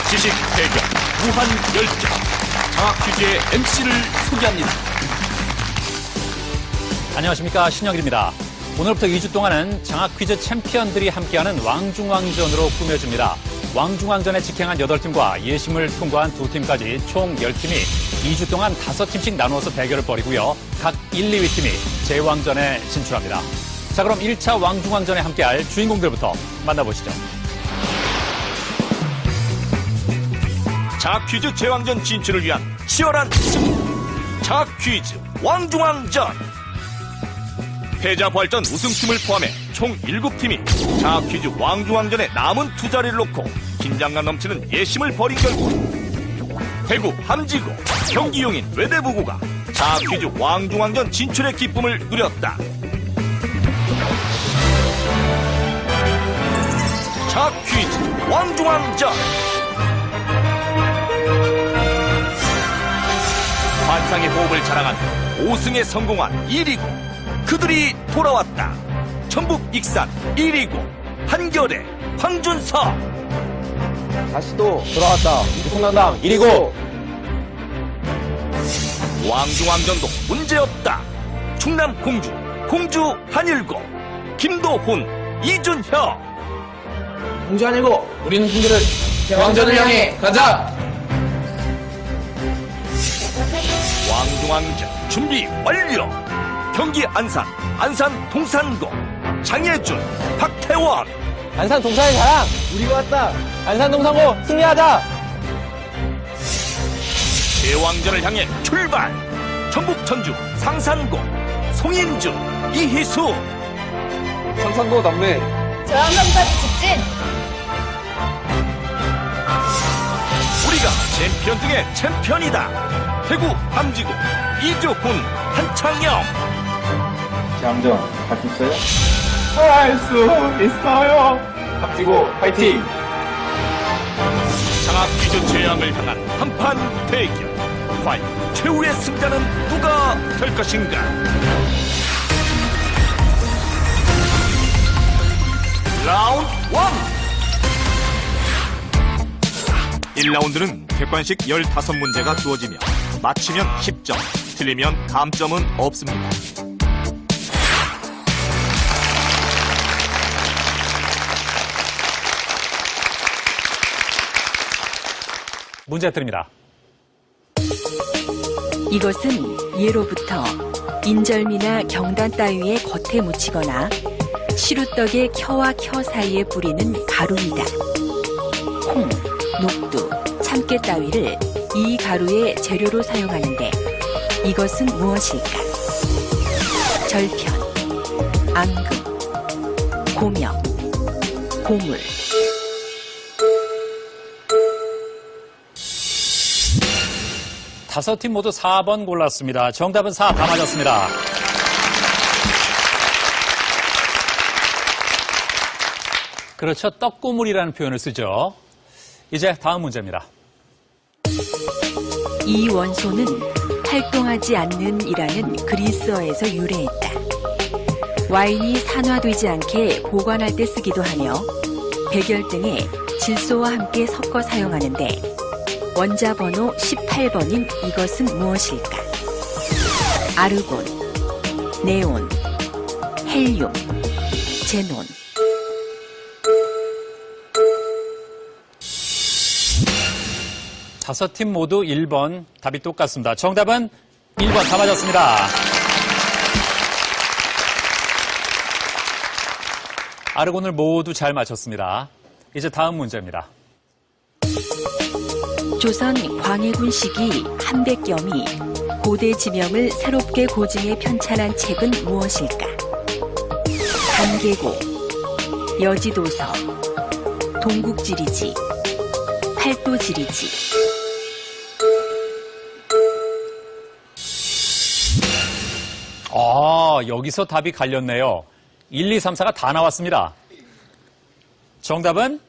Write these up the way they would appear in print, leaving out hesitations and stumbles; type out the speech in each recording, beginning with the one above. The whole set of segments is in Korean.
지식 대결 무한 열정. 장학 퀴즈의 MC를 소개합니다. 안녕하십니까, 신영일입니다. 오늘부터 2주 동안은 장학 퀴즈 챔피언들이 함께하는 왕중왕전으로 꾸며집니다. 왕중왕전에 직행한 8팀과 예심을 통과한 2팀까지 총 10팀이 2주 동안 5팀씩 나누어서 대결을 벌이고요. 각 1, 2위 팀이 제왕전에 진출합니다. 자, 그럼 1차 왕중왕전에 함께할 주인공들부터 만나보시죠. 장학 퀴즈 제왕전 진출을 위한 치열한 승부. 장학 퀴즈 왕중왕전. 패자 부활전 우승팀을 포함해 총 7팀이 장학 퀴즈 왕중왕전의 남은 2자리를 놓고 긴장감 넘치는 예심을 벌인 결과 대구, 함지구, 경기용인, 외대부구가 장학 퀴즈 왕중왕전 진출의 기쁨을 누렸다. 장학 퀴즈 왕중왕전. 환상의 호흡을 자랑한 5승에 성공한 1위고 그들이 돌아왔다. 전북 익산 1위고 한겨레 황준서. 다시 또 돌아왔다. 성남당 1위고. 왕중왕전도 문제없다. 충남 공주, 공주 한일고 김도훈, 이준혁. 공주 아니고 우리는 승리를 왕전을 향해 가자. 왕중왕전 준비 완료. 경기 안산, 안산 동산고 장예준, 박태원. 안산 동산의 자랑 우리가 왔다. 안산 동산고 승리하자. 제왕전을 향해 출발. 전북 전주 상산고 송인준, 이희수. 상산고 남매 제왕전까지 직진. 우리가 챔피언 중에 챔피언이다. 대구 함지구 이조훈, 한창영. 제왕전 할 수 있어요? 할 수 있어요. 함지고 파이팅. 장학 퀴즈 제왕을 향한 한판 대결. 과연 최후의 승자는 누가 될 것인가? 라운드 1. 1라운드는 객관식 15문제가 주어지며 맞히면 10점, 틀리면 감점은 없습니다. 문제 드립니다. 이것은 예로부터 인절미나 경단 따위의 겉에 묻히거나 시루떡의 켜와 켜 사이에 뿌리는 가루이다. 콩, 녹두, 참깨 따위를 이 가루의 재료로 사용하는데 이것은 무엇일까? 절편, 앙금, 고명, 고물. 다섯 팀 모두 4번 골랐습니다. 정답은 4, 다 맞았습니다. 그렇죠. 떡고물이라는 표현을 쓰죠. 이제 다음 문제입니다. 이 원소는 활동하지 않는 이라는 그리스어에서 유래했다. 와인이 산화되지 않게 보관할 때 쓰기도 하며 백열 등의 질소와 함께 섞어 사용하는데 원자 번호 18번인 이것은 무엇일까? 아르곤, 네온, 헬륨, 제논. 다섯 팀 모두 1번, 답이 똑같습니다. 정답은 1번, 다 맞았습니다. 아르곤을 모두 잘 맞췄습니다. 이제 다음 문제입니다. 조선 광해군 시기 한백겸이 고대 지명을 새롭게 고증해 편찬한 책은 무엇일까? 단계고, 여지도서, 동국지리지, 팔도지리지. 여기서 답이 갈렸네요. 1, 2, 3, 4가 다 나왔습니다. 정답은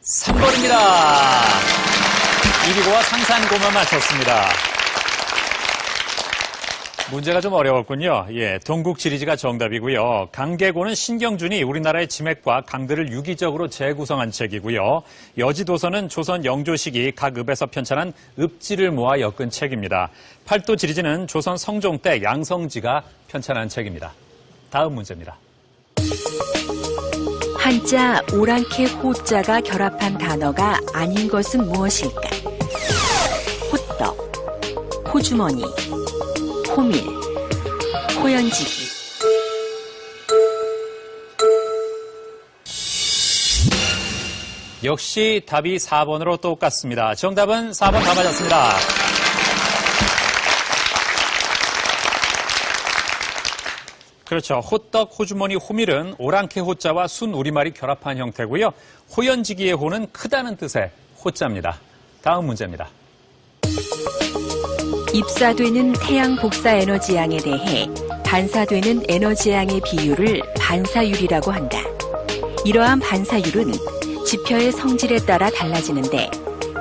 3번입니다. 이비고와 상산고만 맞췄습니다. 문제가 좀 어려웠군요. 예, 동국지리지가 정답이고요. 강계고는 신경준이 우리나라의 지맥과 강들을 유기적으로 재구성한 책이고요. 여지도서는 조선 영조 시기 각 읍에서 편찬한 읍지를 모아 엮은 책입니다. 팔도지리지는 조선 성종 때 양성지가 편찬한 책입니다. 다음 문제입니다. 한자 오랑캐 호자가 결합한 단어가 아닌 것은 무엇일까? 호떡, 호주머니, 호밀, 호연지기. 역시 답이 4번으로 똑같습니다. 정답은 4번 다 맞았습니다. 그렇죠. 호떡, 호주머니, 호밀은 오랑캐 호자와 순 우리말이 결합한 형태고요. 호연지기의 호는 크다는 뜻의 호자입니다. 다음 문제입니다. 입사되는 태양 복사 에너지양에 대해 반사되는 에너지양의 비율을 반사율이라고 한다. 이러한 반사율은 지표의 성질에 따라 달라지는데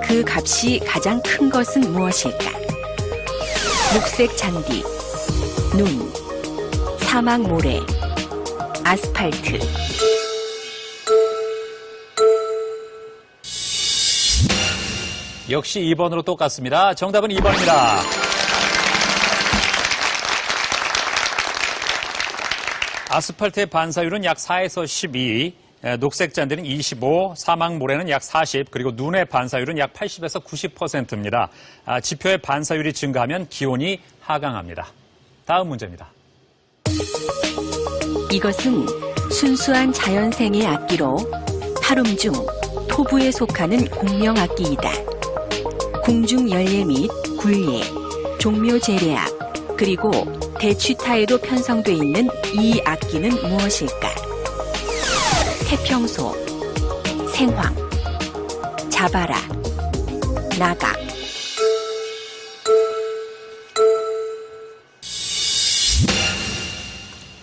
그 값이 가장 큰 것은 무엇일까? 녹색 잔디, 눈, 사막 모래, 아스팔트. 역시 2번으로 똑같습니다. 정답은 2번입니다. 아스팔트의 반사율은 약 4에서 12, 녹색 잔디는 25, 사막 모래는 약 40, 그리고 눈의 반사율은 약 80에서 90%입니다. 지표의 반사율이 증가하면 기온이 하강합니다. 다음 문제입니다. 이것은 순수한 자연생의 악기로 파름 중 토부에 속하는 공명악기이다. 궁중 열례 및 굴례, 종묘 제례악, 그리고 대취타에도 편성돼 있는 이 악기는 무엇일까? 태평소, 생황, 자바라, 나각.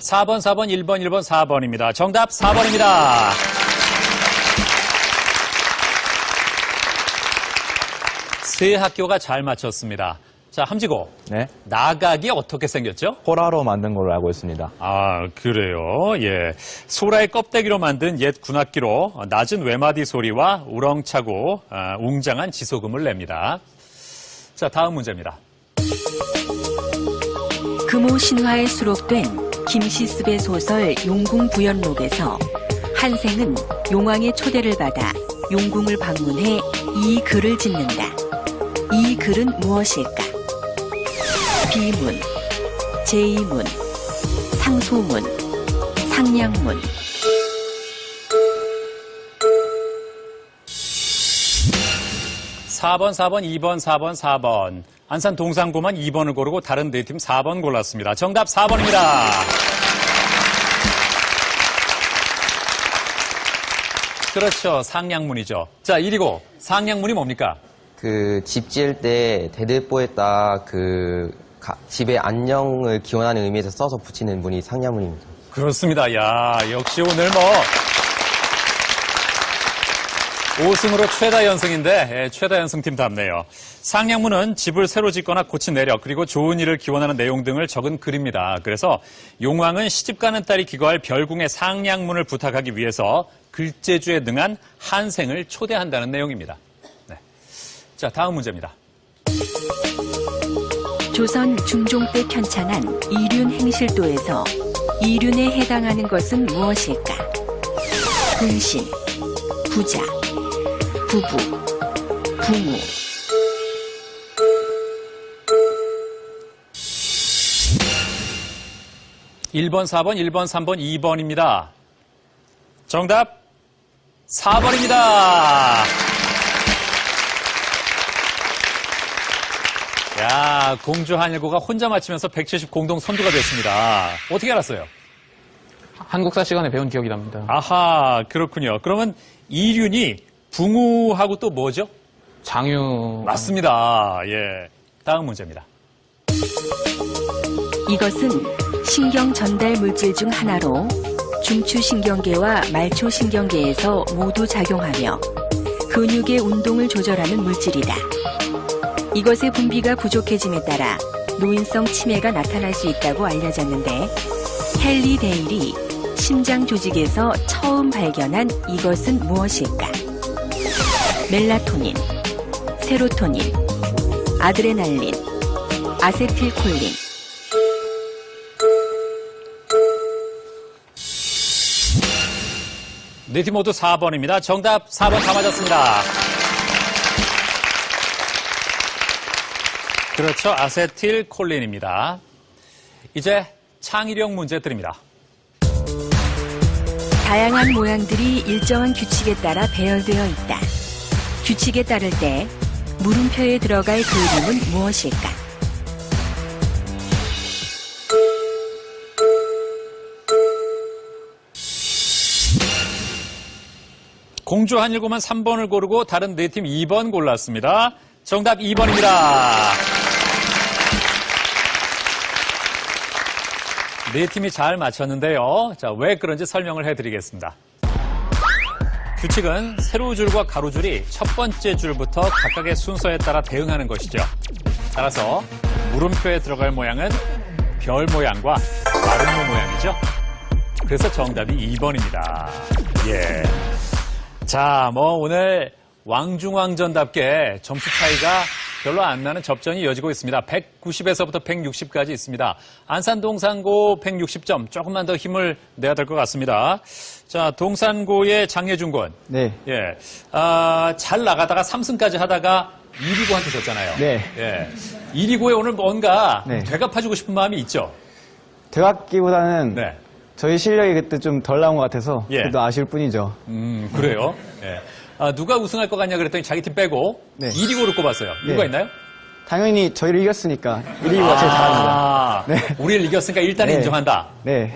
(4번) 4번, 1번, 1번, 4번입니다. 정답 4번입니다. 세 학교가 잘 맞췄습니다. 자, 함지고. 네. 나각이 어떻게 생겼죠? 호라로 만든 걸로 알고 있습니다. 아, 그래요? 예. 소라의 껍데기로 만든 옛 군악기로 낮은 외마디 소리와 우렁차고 웅장한 지소금을 냅니다. 자, 다음 문제입니다. 금오 신화에 수록된 김시습의 소설 용궁부연록에서 한생은 용왕의 초대를 받아 용궁을 방문해 이 글을 짓는다. 이 글은 무엇일까? 비문, 제이문, 상소문, 상냥문. (4번) 4번, 2번, 4번, 4번. 안산 동산고만 2번을 고르고 다른 네 팀 4번 골랐습니다. 정답 4번입니다. 그렇죠. 상냥문이죠. 자, 1위고 상냥문이 뭡니까? 그 집 지을 때 대들보에다 집의 안녕을 기원하는 의미에서 써서 붙이는 문이 상냥문입니다. 그렇습니다. 야, 역시 오늘 5승으로 최다 연승인데 최다 연승팀답네요. 상냥문은 집을 새로 짓거나 고친 내력 그리고 좋은 일을 기원하는 내용 등을 적은 글입니다. 그래서 용왕은 시집가는 딸이 기거할 별궁의 상냥문을 부탁하기 위해서 글재주에 능한 한생을 초대한다는 내용입니다. 네. 자, 다음 문제입니다. 조선 중종 때 편찬한 이륜 행실도에서 이륜에 해당하는 것은 무엇일까? 분신, 부자, 부부, 부모. (1번) (4번) (1번) (3번) (2번입니다) 정답 4번입니다. 야, 공주 한일고가 혼자 맞히면서 170 공동 선두가 됐습니다. 어떻게 알았어요? 한국사 시간에 배운 기억이 납니다. 아하, 그렇군요. 그러면 이륜이 붕우하고 또 뭐죠? 장유. 맞습니다. 예. 다음 문제입니다. 이것은 신경 전달 물질 중 하나로 중추신경계와 말초신경계에서 모두 작용하며 근육의 운동을 조절하는 물질이다. 이것의 분비가 부족해짐에 따라 노인성 치매가 나타날 수 있다고 알려졌는데 헨리 데일이 심장 조직에서 처음 발견한 이것은 무엇일까? 멜라토닌, 세로토닌, 아드레날린, 아세틸콜린. 네 팀 모두 4번입니다. 정답 4번 다 맞았습니다. 그렇죠. 아세틸콜린입니다. 이제 창의력 문제 드립니다. 다양한 모양들이 일정한 규칙에 따라 배열되어 있다. 규칙에 따를 때 물음표에 들어갈 그림은 무엇일까? 공주 한일고만 3번을 고르고 다른 네 팀 2번 골랐습니다. 정답 2번입니다. 네 팀이 잘 맞췄는데요. 자, 왜 그런지 설명을 해드리겠습니다. 규칙은 세로줄과 가로줄이 첫 번째 줄부터 각각의 순서에 따라 대응하는 것이죠. 따라서 물음표에 들어갈 모양은 별 모양과 마름모 모양이죠. 그래서 정답이 2번입니다. 예. 자, 오늘 왕중왕전답게 점수 차이가 별로 안 나는 접전이 이어지고 있습니다. 190에서부터 160까지 있습니다. 안산 동산고 160점, 조금만 더 힘을 내야 될 것 같습니다. 자, 동산고의 장예준 군. 네. 예. 잘 나가다가 3승까지 하다가 이리고한테 졌잖아요. 네. 예. 이리고에 오늘 뭔가 네. 되갚아주고 싶은 마음이 있죠? 되갚기보다는 네. 저희 실력이 그때 좀 덜 나온 것 같아서 예. 그래도 아쉬울 뿐이죠. 그래요? 예. 누가 우승할 것 같냐 그랬더니 자기 팀 빼고 네. 1위고를 꼽았어요. 이유가 네. 있나요? 당연히 저희를 이겼으니까 1위가 제일 잘합니다. 네. 우리를 이겼으니까 일단은 네. 인정한다. 네.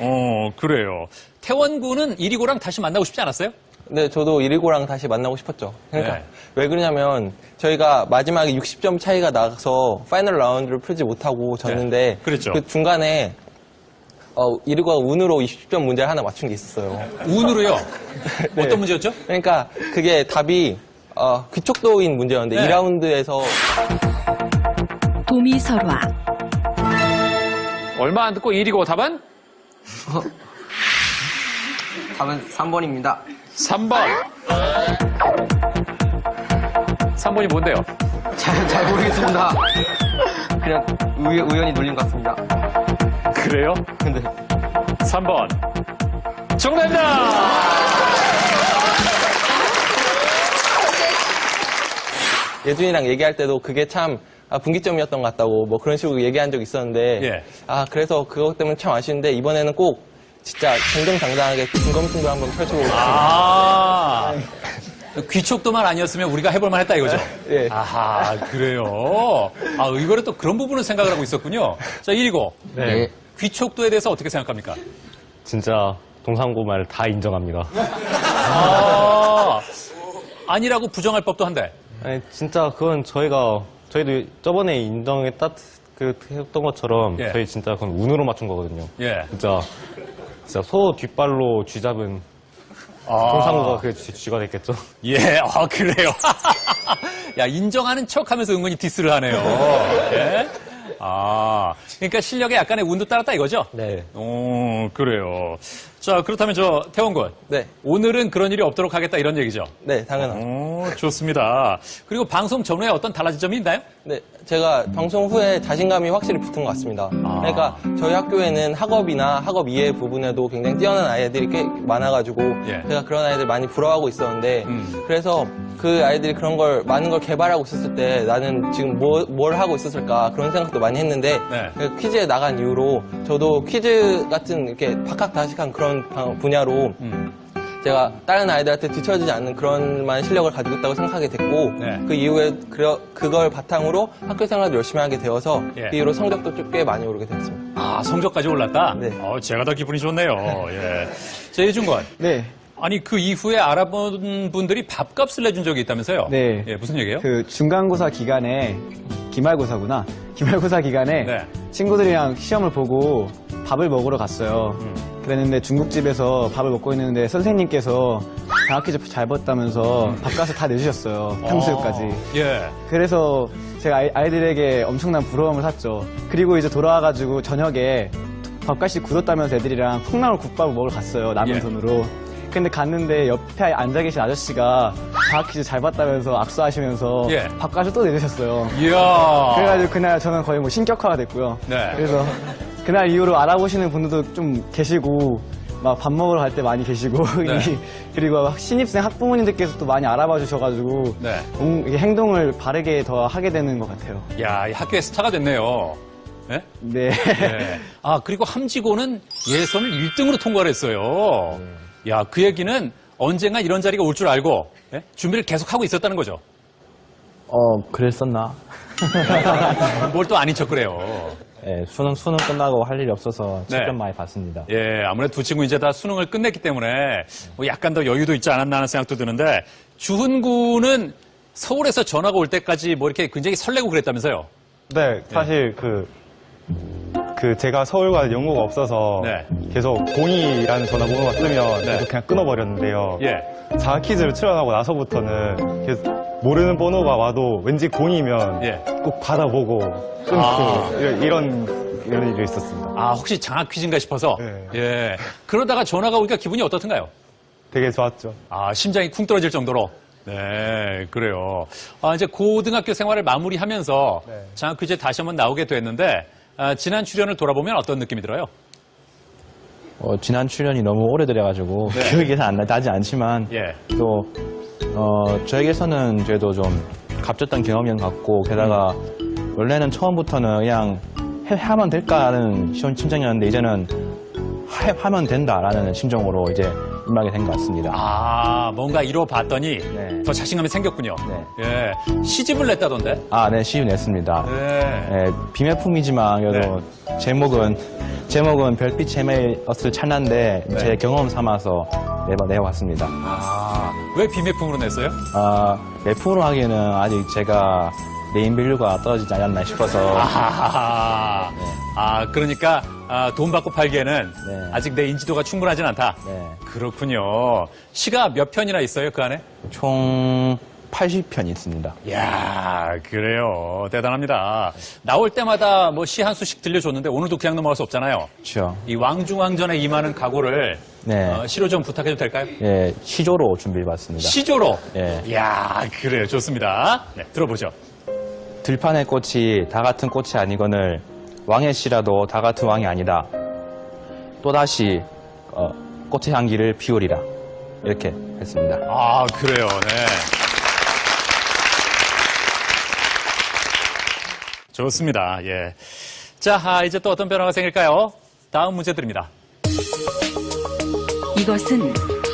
그래요. 태원군은 1위고랑 다시 만나고 싶지 않았어요? 네, 저도 1위고랑 다시 만나고 싶었죠. 그러니까 네. 왜 그러냐면 저희가 마지막에 60점 차이가 나서 파이널 라운드를 풀지 못하고 졌는데 네, 그랬죠. 그 중간에 1위고가 운으로 20점 문제를 하나 맞춘 게 있었어요. 운으로요? 네. 어떤 문제였죠? 그러니까 그게 답이 귀족도인 문제였는데 네. 2라운드에서 도미설화, 얼마 안 듣고 1위고 답은? 답은 3번입니다. 3번. 3번이 뭔데요? 잘 모르겠습니다. 그냥 우연히 눌린 것 같습니다. 그래요? 근데 3번. 정답입니다! 예준이랑 얘기할 때도 그게 참 분기점이었던 것 같다고 뭐 그런 식으로 얘기한 적이 있었는데 예. 그래서 그것 때문에 참 아쉬운데 이번에는 꼭 진짜 정정당당하게 진검승부 한번 펼쳐보겠습니다. 귀촉도만 아니었으면 우리가 해볼만 했다 이거죠? 예. 아하, 그래요. 이거를 또 그런 부분을 생각을 하고 있었군요. 자, 1위고. 네. 귀촉도에 대해서 어떻게 생각합니까? 진짜 동산고 말 다 인정합니다. 아니라고 부정할 법도 한데. 아니, 진짜 그건 저희도 저번에 인정했던 것처럼 예. 저희 진짜 그건 운으로 맞춘 거거든요. 예. 진짜 소 뒷발로 쥐잡은 동산고가 그 쥐가 됐겠죠. 예, 그래요. 야, 인정하는 척 하면서 은근히 디스를 하네요. 예? 그러니까 실력에 약간의 운도 따랐다 이거죠? 네. 그래요. 자, 그렇다면 태원군. 네. 오늘은 그런 일이 없도록 하겠다 이런 얘기죠? 네, 당연하죠. 좋습니다. 그리고 방송 전후에 어떤 달라진 점이 있나요? 네, 제가 방송 후에 자신감이 확실히 붙은 것 같습니다. 그러니까 저희 학교에는 학업이나 학업 이해 부분에도 굉장히 뛰어난 아이들이 꽤 많아가지고 예. 제가 그런 아이들 많이 부러워하고 있었는데 그래서 그 아이들이 많은 걸 개발하고 있었을 때 나는 지금 뭘 하고 있었을까 그런 생각도 많이 했는데 네. 그 퀴즈에 나간 이후로 저도 퀴즈 같은 이렇게 박학다식한 그런 분야로 제가 다른 아이들한테 뒤처지지 않는 그런 만한 실력을 가지고 있다고 생각하게 됐고 네. 그 이후에 그걸 바탕으로 학교 생활을 열심히 하게 되어서 예. 그 이후로 성적도 꽤 많이 오르게 됐습니다. 성적까지 올랐다? 네. 제가 더 기분이 좋네요. 예. 자, 예준권. 네. 아니, 그 이후에 알아본 분들이 밥값을 내준 적이 있다면서요? 네. 예, 무슨 얘기예요? 그 중간고사 기간에 기말고사 기간에 네. 친구들이랑 시험을 보고 밥을 먹으러 갔어요. 그랬는데 중국집에서 밥을 먹고 있는데 선생님께서 장학 퀴즈 잘 봤다면서 밥값을 다 내주셨어요. 탕수육까지. 예. 그래서 제가 아이들에게 엄청난 부러움을 샀죠. 그리고 이제 돌아와가지고 저녁에 밥값이 굳었다면서 애들이랑 콩나물 국밥을 먹으러 갔어요. 남은 예. 돈으로. 근데 갔는데 옆에 앉아 계신 아저씨가 장학 퀴즈 잘 봤다면서 악수하시면서 예. 밥값을 또 내주셨어요. 이야. 그래가지고 그날 저는 거의 뭐 신격화가 됐고요. 네. 그래서 그날 이후로 알아보시는 분들도 좀 계시고 막 밥 먹으러 갈 때 많이 계시고 네. 그리고 신입생 학부모님들께서 또 많이 알아봐 주셔가지고 네. 이게 행동을 바르게 더 하게 되는 것 같아요. 야, 이 학교의 스타가 됐네요. 예? 네. 네. 아, 그리고 함지고는 예선을 1등으로 통과를 했어요. 야, 그 얘기는 언젠가 이런 자리가 올 줄 알고 예? 준비를 계속하고 있었다는 거죠. 그랬었나? 뭘 또 아닌 척 그래요. 예, 수능 끝나고 할 일이 없어서 네. 책좀 많이 봤습니다. 예, 아무래도 두 친구 이제 다 수능을 끝냈기 때문에 뭐 약간 더 여유도 있지 않았나 하는 생각도 드는데 주훈 군은 서울에서 전화가 올 때까지 뭐 이렇게 굉장히 설레고 그랬다면서요? 네, 사실 제가 서울 갈 연고가 없어서 네. 계속 02라는 전화번호가 뜨면 네. 계속 그냥 끊어버렸는데요. 예. 장학 퀴즈를 출연하고 나서부터는 계속 모르는 번호가 와도 왠지 02면 예. 꼭 받아보고 끊고 이런 일이 있었습니다. 아, 혹시 장학 퀴즈인가 싶어서? 네. 예. 그러다가 전화가 오니까 기분이 어떻던가요? 되게 좋았죠. 아, 심장이 쿵 떨어질 정도로? 네, 그래요. 아, 이제 고등학교 생활을 마무리하면서 네. 장학 퀴즈에 다시 한번 나오게 됐는데, 지난 출연을 돌아보면 어떤 느낌이 들어요? 지난 출연이 너무 오래돼가지고 네. 기억이 잘 나지 않지만 예. 또 저에게서는 그래도 좀 값졌던 경험인 것 같고 게다가 원래는 처음부터는 그냥 하면 될까라는 심정이었는데 이제는 하면 된다라는 심정으로 이제 임하게 된 것 같습니다. 아, 뭔가 이뤄봤더니 네. 더 자신감이 생겼군요. 네. 예. 시집을 냈다던데? 아, 네, 시유 냈습니다. 네. 예, 비매품이지만 그래도 제목은 별빛 헤매었을 찰나인데 네. 제 경험 삼아서 내봤습니다. 아, 왜 비매품으로 냈어요? 매품으로 하기에는 아직 제가 네임밸류가 떨어지지 않았나 싶어서 아하하. 아, 그러니까 돈 받고 팔기에는 네. 아직 내 인지도가 충분하진 않다. 네, 그렇군요. 시가 몇 편이나 있어요, 그 안에? 총 80편이 있습니다. 이야, 그래요. 대단합니다. 나올 때마다 뭐 시 한 수씩 들려줬는데 오늘도 그냥 넘어갈 수 없잖아요. 그렇죠. 이 왕중왕전에 임하는 각오를 네. 시로 좀 부탁해도 될까요? 예, 시조로 준비해봤습니다. 시조로. 예. 이야, 그래요. 좋습니다. 네, 들어보죠. 들판의 꽃이 다 같은 꽃이 아니거늘 왕의 씨라도 다 같은 왕이 아니다. 또다시 꽃의 향기를 피우리라. 이렇게 했습니다. 아, 그래요. 네. 좋습니다. 예. 자, 이제 또 어떤 변화가 생길까요? 다음 문제 드립니다. 이것은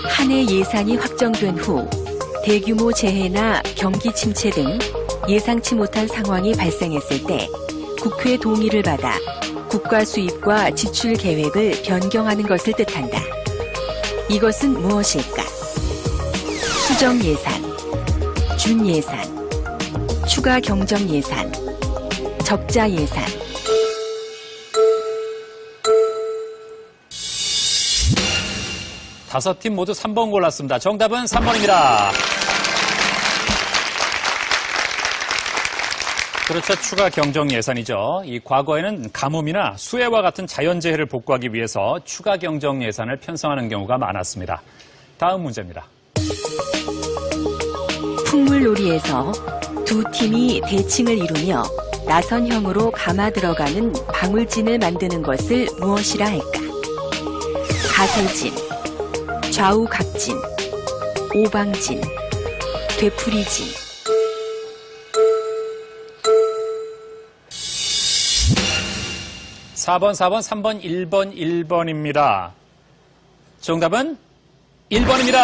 한 해 예산이 확정된 후 대규모 재해나 경기 침체 등 예상치 못한 상황이 발생했을 때 국회 동의를 받아 국가 수입과 지출 계획을 변경하는 것을 뜻한다. 이것은 무엇일까? 수정 예산, 준 예산, 추가 경정 예산, 적자 예산. 다섯 팀 모두 3번 골랐습니다. 정답은 3번입니다. 그렇죠. 추가 경정 예산이죠. 이 과거에는 가뭄이나 수해와 같은 자연재해를 복구하기 위해서 추가 경정 예산을 편성하는 경우가 많았습니다. 다음 문제입니다. 풍물놀이에서 두 팀이 대칭을 이루며 나선형으로 감아 들어가는 방울진을 만드는 것을 무엇이라 할까? 가세진, 좌우각진, 오방진, 되풀이진. (4번) (4번) (3번) (1번) (1번입니다) 정답은 1번입니다.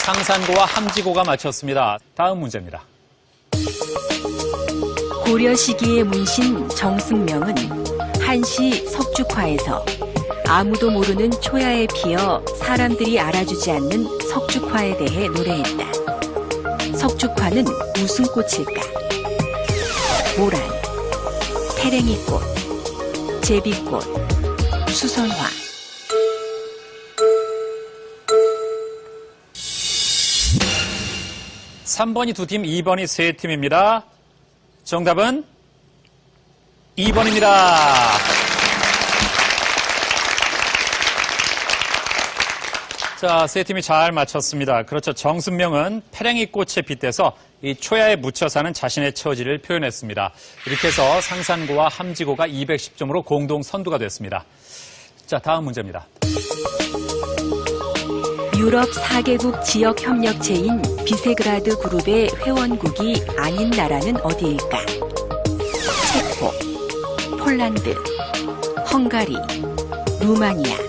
상산고와 함지고가 맞췄습니다. 다음 문제입니다. 고려 시기의 문신 정승명은 한시 석죽화에서 아무도 모르는 초야에 피어 사람들이 알아주지 않는 석죽화에 대해 노래했다. 석죽화는 무슨 꽃일까? 모란, 페랭이꽃, 제비꽃, 수선화. 삼 번이 두 팀, 2번이 세 팀입니다. 정답은 2번입니다. 자, 세 팀이 잘 맞췄습니다. 그렇죠. 정순명은 페랭이꽃에 빗대서 이 초야에 묻혀 사는 자신의 처지를 표현했습니다. 이렇게 해서 상산고와 함지고가 210점으로 공동 선두가 됐습니다. 자, 다음 문제입니다. 유럽 4개국 지역협력체인 비세그라드 그룹의 회원국이 아닌 나라는 어디일까? 체코, 폴란드, 헝가리, 루마니아.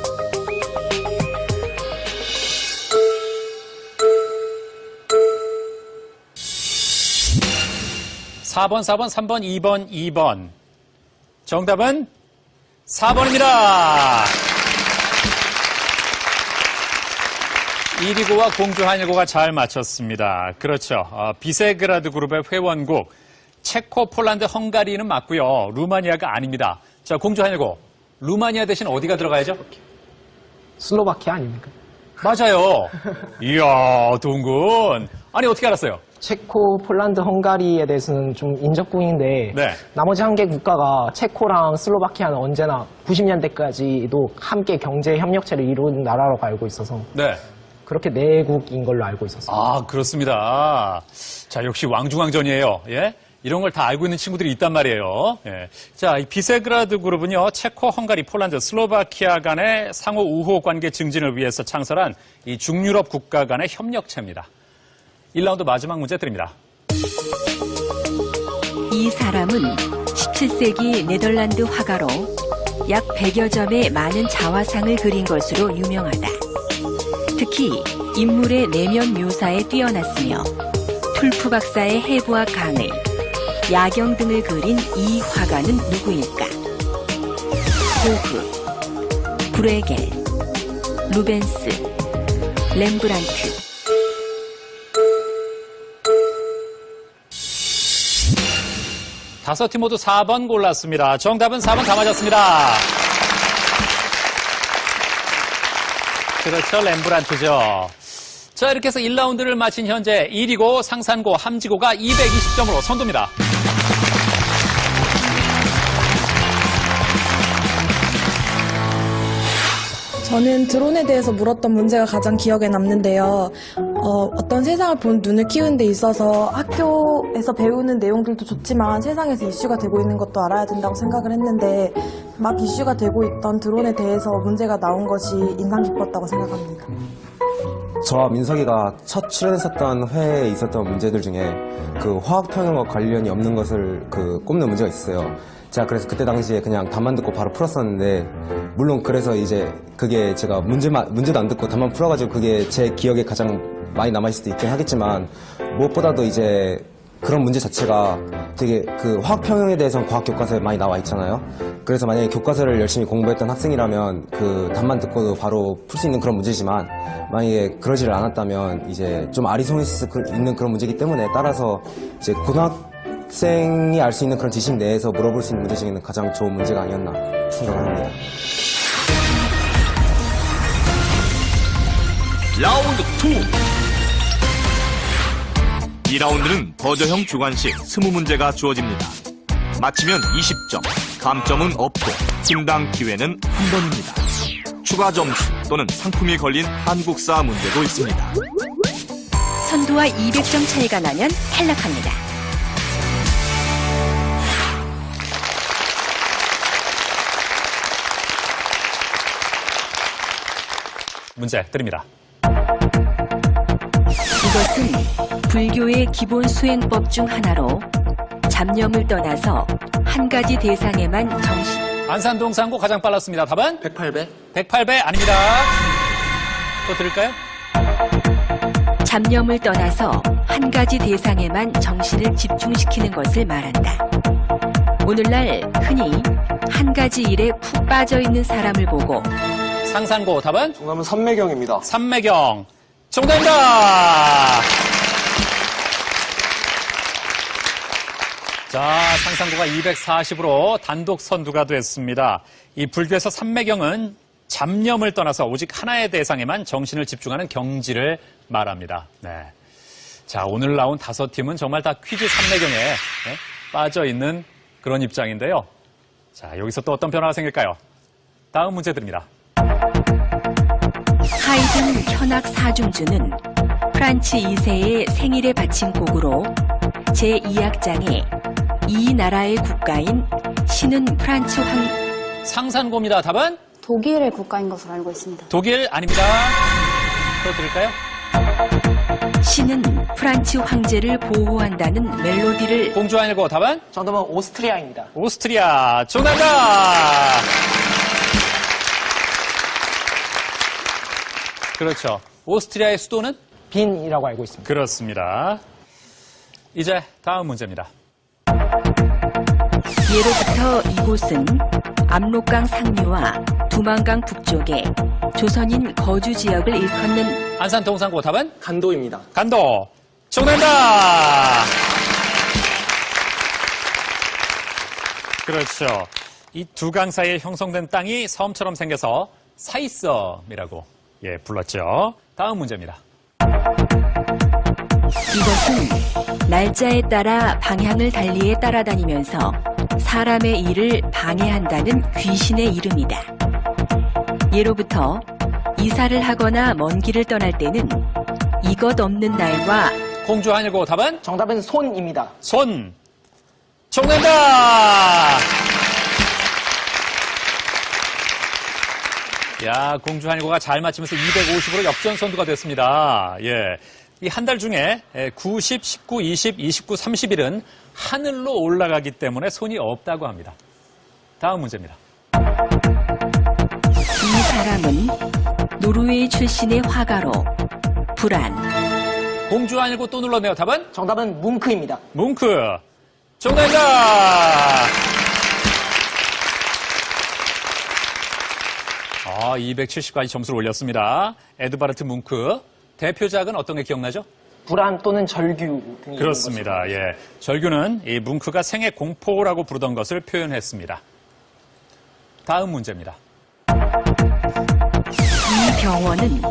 사 번, 4번, 3번, 2번, 2번. 정답은 4번입니다. 이리고와 공주 한일고가 잘 맞췄습니다. 그렇죠. 비세그라드 그룹의 회원국 체코, 폴란드, 헝가리는 맞고요. 루마니아가 아닙니다. 자, 공주 한일고 루마니아 대신 어디가 들어가야죠? 슬로바키아 아닙니까? 맞아요. 이야, 동군. 아니, 어떻게 알았어요? 체코, 폴란드, 헝가리에 대해서는 좀 인적군인데 네. 나머지 한 개 국가가 체코랑 슬로바키아는 언제나 90년대까지도 함께 경제 협력체를 이룬 나라라고 알고 있어서 네. 그렇게 내국인 걸로 알고 있었어요. 아, 그렇습니다. 자, 역시 왕중왕전이에요. 예? 이런 걸 다 알고 있는 친구들이 있단 말이에요. 예. 자, 이 비세그라드 그룹은요, 체코, 헝가리, 폴란드, 슬로바키아 간의 상호 우호 관계 증진을 위해서 창설한 이 중유럽 국가 간의 협력체입니다. 1라운드 마지막 문제 드립니다. 이 사람은 17세기 네덜란드 화가로 약 100여 점의 많은 자화상을 그린 것으로 유명하다. 특히 인물의 내면 묘사에 뛰어났으며 툴프 박사의 해부학 강의, 야경 등을 그린 이 화가는 누구일까? 고흐, 브레겔, 루벤스, 렘브란트. 다섯 팀 모두 4번 골랐습니다. 정답은 4번 다 맞았습니다. 그렇죠. 렘브란트죠. 자, 이렇게 해서 1라운드를 마친 현재 1위고 상산고, 함지고가 220점으로 선두입니다. 저는 드론에 대해서 물었던 문제가 가장 기억에 남는데요. 어떤 세상을 본 눈을 키우는 데 있어서 학교에서 배우는 내용들도 좋지만 세상에서 이슈가 되고 있는 것도 알아야 된다고 생각을 했는데 막 이슈가 되고 있던 드론에 대해서 문제가 나온 것이 인상 깊었다고 생각합니다. 저와 민석이가 첫 출연했었던 회에 있었던 문제들 중에 그 화학 평형과 관련이 없는 것을 꼽는 문제가 있어요. 제가 그래서 그때 당시에 그냥 답만 듣고 바로 풀었었는데, 물론 그래서 이제 그게 제가 문제도 안 듣고 답만 풀어가지고 그게 제 기억에 가장 많이 남아있을 수도 있긴 하겠지만, 무엇보다도 이제 그런 문제 자체가 되게 그 화학 평형에 대해서는 과학 교과서에 많이 나와 있잖아요. 그래서 만약에 교과서를 열심히 공부했던 학생이라면 그 답만 듣고도 바로 풀 수 있는 그런 문제지만, 만약에 그러지를 않았다면 이제 좀 아리송일 수 있는 그런 문제이기 때문에, 따라서 이제 고등학생이 알 수 있는 그런 지식 내에서 물어볼 수 있는 문제 중에는 가장 좋은 문제가 아니었나 생각을 합니다. 라운드 2. 2라운드는 버저형 주관식 20문제가 주어집니다. 맞히면 20점, 감점은 없고 팀당 기회는 한 번입니다. 추가 점수 또는 상품이 걸린 한국사 문제도 있습니다. 선두와 200점 차이가 나면 탈락합니다. 문제 드립니다. 이것은 불교의 기본 수행법 중 하나로 잡념을 떠나서 한 가지 대상에만 안산동 상고 가장 빨랐습니다. 답은? 108배? 108배 아닙니다. 또 들을까요? 잡념을 떠나서 한 가지 대상에만 정신을 집중시키는 것을 말한다. 오늘날 흔히 한 가지 일에 푹 빠져있는 사람을 보고 상산고 답은? 정답은 삼매경입니다. 삼매경. 정답입니다. 자, 상상고가 240으로 단독 선두가 됐습니다. 이 불교에서 삼매경은 잡념을 떠나서 오직 하나의 대상에만 정신을 집중하는 경지를 말합니다. 네. 자, 오늘 나온 5팀은 정말 다 퀴즈 삼매경에 빠져 있는 그런 입장인데요. 자, 여기서 또 어떤 변화가 생길까요? 다음 문제 드립니다. 하이든 현악 사중주는 프란츠 2세의 생일에 바친 곡으로 제2악장에 이 나라의 국가인 신은 프란츠 상산고입니다. 답은? 독일의 국가인 것으로 알고 있습니다. 독일 아닙니다. 또 드릴까요? 신은 프란츠 황제를 보호한다는 멜로디를 공주 아니고 답은? 정답은 오스트리아입니다. 오스트리아 정답! 그렇죠. 오스트리아의 수도는? 빈이라고 알고 있습니다. 그렇습니다. 이제 다음 문제입니다. 예로부터 이곳은 압록강 상류와 두만강 북쪽에 조선인 거주 지역을 일컫는 안산 동산고 답은? 간도입니다. 간도 정답! 그렇죠. 이 두 강 사이에 형성된 땅이 섬처럼 생겨서 사이섬이라고 불렀죠. 다음 문제입니다. 이것은 날짜에 따라 방향을 달리해 따라다니면서 사람의 일을 방해한다는 귀신의 이름이다. 예로부터 이사를 하거나 먼 길을 떠날 때는 이것 없는 날과 공주 아니고 답은? 정답은 손입니다. 손 정답! 야, 공주 한일고가 잘 맞히면서 250으로 역전 선두가 됐습니다. 예. 이 한 달 중에 90, 19, 20, 29, 30일은 하늘로 올라가기 때문에 손이 없다고 합니다. 다음 문제입니다. 이 사람은 노르웨이 출신의 화가로 불안. 공주 아니고 또 눌렀네요. 답은? 정답은 뭉크입니다. 뭉크. 정답! 아, 270까지 점수를 올렸습니다. 에드바르트 뭉크. 대표작은 어떤 게 기억나죠? 불안 또는 절규 등이 그렇습니다. 예. 절규는 이 뭉크가 생애 공포라고 부르던 것을 표현했습니다. 다음 문제입니다. 이 병원은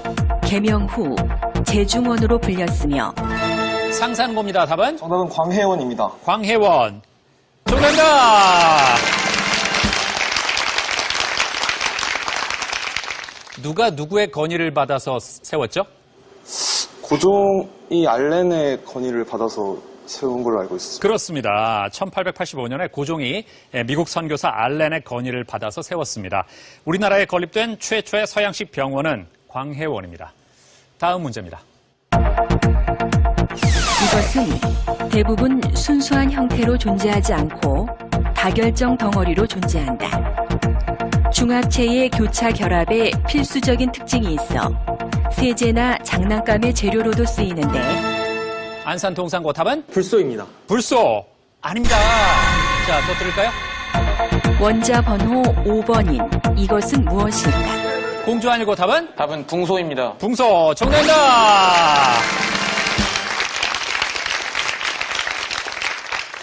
개명 후 재중원으로 불렸으며 상산고입니다. 답은? 정답은 광해원입니다. 광해원. 정답! 누가 누구의 건의를 받아서 세웠죠? 고종이 알렌의 건의를 받아서 세운 걸로 알고 있습니다. 그렇습니다. 1885년에 고종이 미국 선교사 알렌의 건의를 받아서 세웠습니다. 우리나라에 건립된 최초의 서양식 병원은 광해원입니다. 다음 문제입니다. 이것은 대부분 순수한 형태로 존재하지 않고 다결정 덩어리로 존재한다. 중합체의 교차 결합에 필수적인 특징이 있어 세제나 장난감의 재료로도 쓰이는데 안산 동산고 답은? 불소입니다. 불소 아닙니다. 자, 또 들을까요? 원자 번호 5번인 이것은 무엇일까? 공주 아니고 답은? 답은 붕소입니다. 붕소 정답입니다.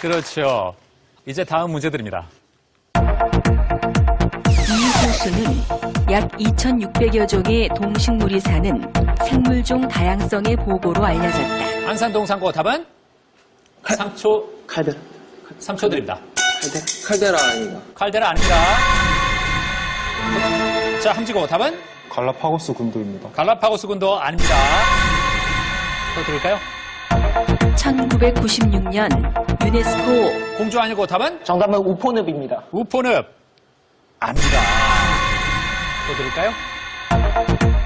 그렇죠. 이제 다음 문제 드립니다. 이 호수는 약 2,600여 종의 동식물이 사는 생물종 다양성의 보고로 알려졌다. 안산 동산고 답은? 3초. 칼데라. 3초 드립니다. 칼데라 아닙니다. 칼데라 아닙니다. 자, 함지고 답은? 갈라파고스 군도입니다. 갈라파고스 군도 아닙니다. 또 들을까요? 1996년 유네스코 공주 아니고 답은? 정답은 우포늪입니다. 우포늪 아닙니다. 또 들을까요?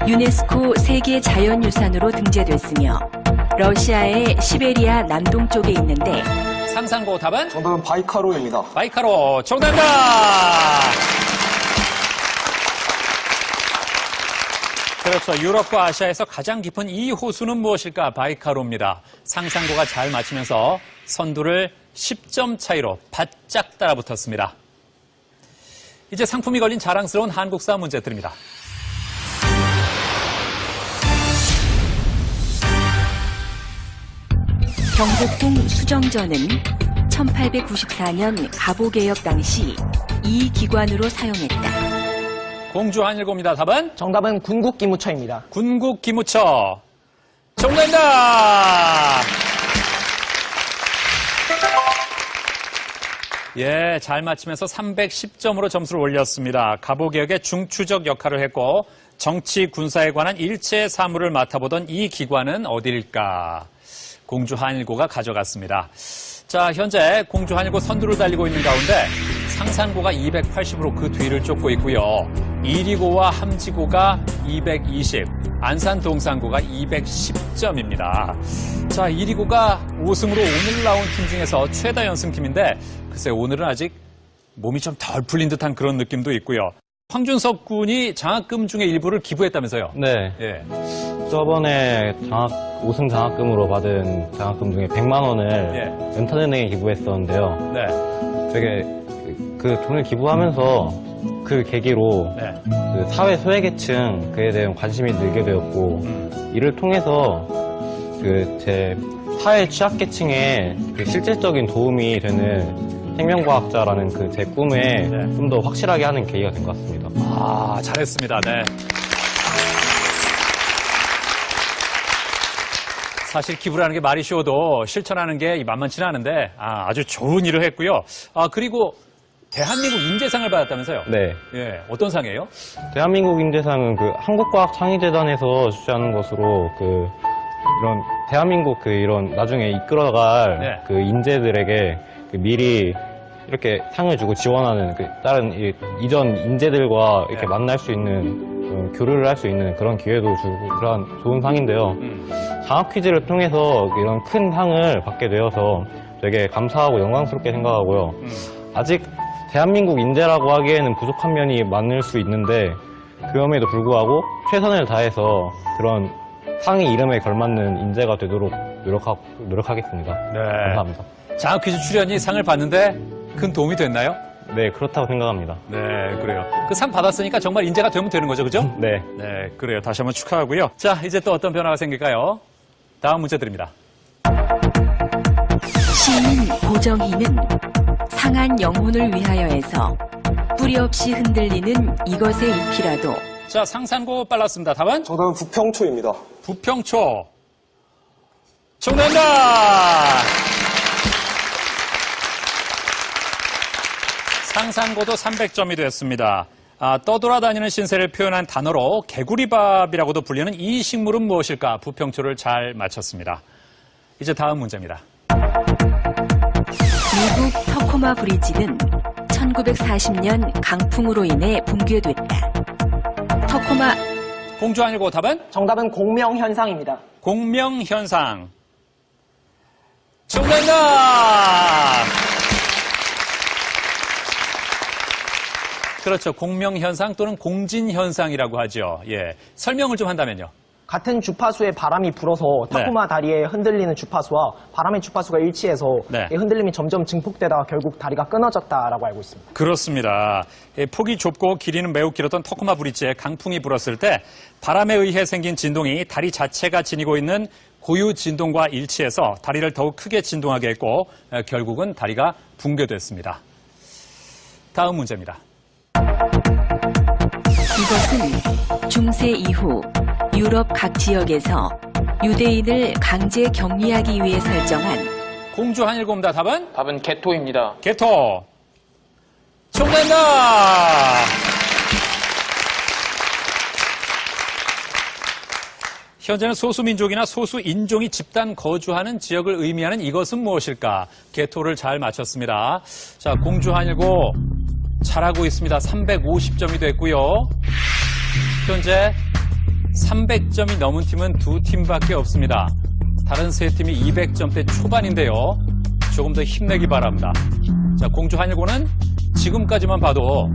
유네스코 세계 자연유산으로 등재됐으며 러시아의 시베리아 남동쪽에 있는데 상상고 답은? 정답은 바이카로입니다. 바이카로 정답입니다. 그렇죠. 유럽과 아시아에서 가장 깊은 이 호수는 무엇일까? 바이카로입니다. 상상고가 잘 맞히면서 선두를 10점 차이로 바짝 따라붙었습니다. 이제 상품이 걸린 자랑스러운 한국사 문제 드립니다. 경복궁 수정전은 1894년 가보개혁 당시 이 기관으로 사용했다. 공주 한일고입니다. 답은? 정답은 군국기무처입니다. 군국기무처. 정답입니다. 예, 잘 맞히면서 310점으로 점수를 올렸습니다. 가보개혁의 중추적 역할을 했고 정치, 군사에 관한 일체 사무를 맡아보던 이 기관은 어디일까? 공주 한일고가 가져갔습니다. 자, 현재 공주 한일고 선두를 달리고 있는 가운데 상산고가 280으로 그 뒤를 쫓고 있고요. 이리고와 함지고가 220, 안산 동산고가 210점입니다. 자, 이리고가 5승으로 오늘 나온 팀 중에서 최다 연승팀인데 글쎄 오늘은 아직 몸이 좀 덜 풀린 듯한 그런 느낌도 있고요. 황준석 군이 장학금 중에 일부를 기부했다면서요? 네. 예. 저번에 우승 장학금으로 받은 장학금 중에 100만 원을 예. 연탄은행에 기부했었는데요. 네. 되게 그 돈을 기부하면서 그 계기로 네. 그 사회 소외계층 그에 대한 관심이 늘게 되었고 이를 통해서 그 제 사회 취약계층에 그 실질적인 도움이 되는 생명과학자라는 그 제 꿈에 좀 더 확실하게 하는 계기가 된 것 같습니다. 아, 잘했습니다. 네. 사실 기부라는 게 말이 쉬워도 실천하는 게 만만치는 않은데 아주 좋은 일을 했고요. 그리고 대한민국 인재상을 받았다면서요? 네. 예, 어떤 상이에요? 대한민국 인재상은 그 한국과학창의재단에서 주최하는 것으로 이런 대한민국 이런 나중에 이끌어갈 네. 그 인재들에게 미리 이렇게 상을 주고 지원하는 다른 이전 인재들과 이렇게 만날 수 있는 교류를 할 수 있는 그런 기회도 주고 그런 좋은 상인데요. 장학 퀴즈를 통해서 이런 큰 상을 받게 되어서 되게 감사하고 영광스럽게 생각하고요. 아직 대한민국 인재라고 하기에는 부족한 면이 많을 수 있는데 그럼에도 불구하고 최선을 다해서 그런 상의 이름에 걸맞는 인재가 되도록 노력하겠습니다. 네. 감사합니다. 장학 퀴즈 출연이 상을 받는데 큰 도움이 됐나요? 네, 그렇다고 생각합니다. 네, 그래요. 그 상 받았으니까 정말 인재가 되면 되는 거죠, 그죠? 네. 네, 그래요. 다시 한번 축하하고요. 자, 이제 또 어떤 변화가 생길까요? 다음 문제 드립니다. 시인 고정희는 상한 영혼을 위하여에서 뿌리 없이 흔들리는 이것의 잎이라도. 자, 상산고 빨랐습니다. 답은? 정답은 부평초입니다. 부평초. 정답입니다! 상산고도 300점이 됐습니다. 떠돌아다니는 신세를 표현한 단어로 개구리밥이라고도 불리는 이 식물은 무엇일까? 부평초를 잘 맞췄습니다. 이제 다음 문제입니다. 미국 터코마 브리지는 1940년 강풍으로 인해 붕괴됐다. 터코마. 공주 한일고 답은? 정답은 공명현상입니다. 공명현상. 정답입니다! 그렇죠. 공명현상 또는 공진현상이라고 하죠. 예. 설명을 좀 한다면요. 같은 주파수의 바람이 불어서 타코마 다리에 흔들리는 주파수와 바람의 주파수가 일치해서 이 흔들림이 점점 증폭되다가 결국 다리가 끊어졌다라고 알고 있습니다. 그렇습니다. 폭이 좁고 길이는 매우 길었던 터코마 브릿지에 강풍이 불었을 때 바람에 의해 생긴 진동이 다리 자체가 지니고 있는 고유 진동과 일치해서 다리를 더욱 크게 진동하게 했고 결국은 다리가 붕괴됐습니다. 다음 문제입니다. 이것은 중세 이후 유럽 각 지역에서 유대인을 강제 격리하기 위해 설정한 공주 한일고입니다. 답은? 답은 개토입니다. 개토. 정답입니다. 현재는 소수민족이나 소수인종이 집단 거주하는 지역을 의미하는 이것은 무엇일까? 개토를 잘 맞췄습니다. 자, 공주 한일고 잘하고 있습니다. 350점이 됐고요. 현재 300점이 넘은 팀은 두 팀밖에 없습니다. 다른 세 팀이 200점대 초반인데요. 조금 더 힘내기 바랍니다. 자, 공주 한일고는 지금까지만 봐도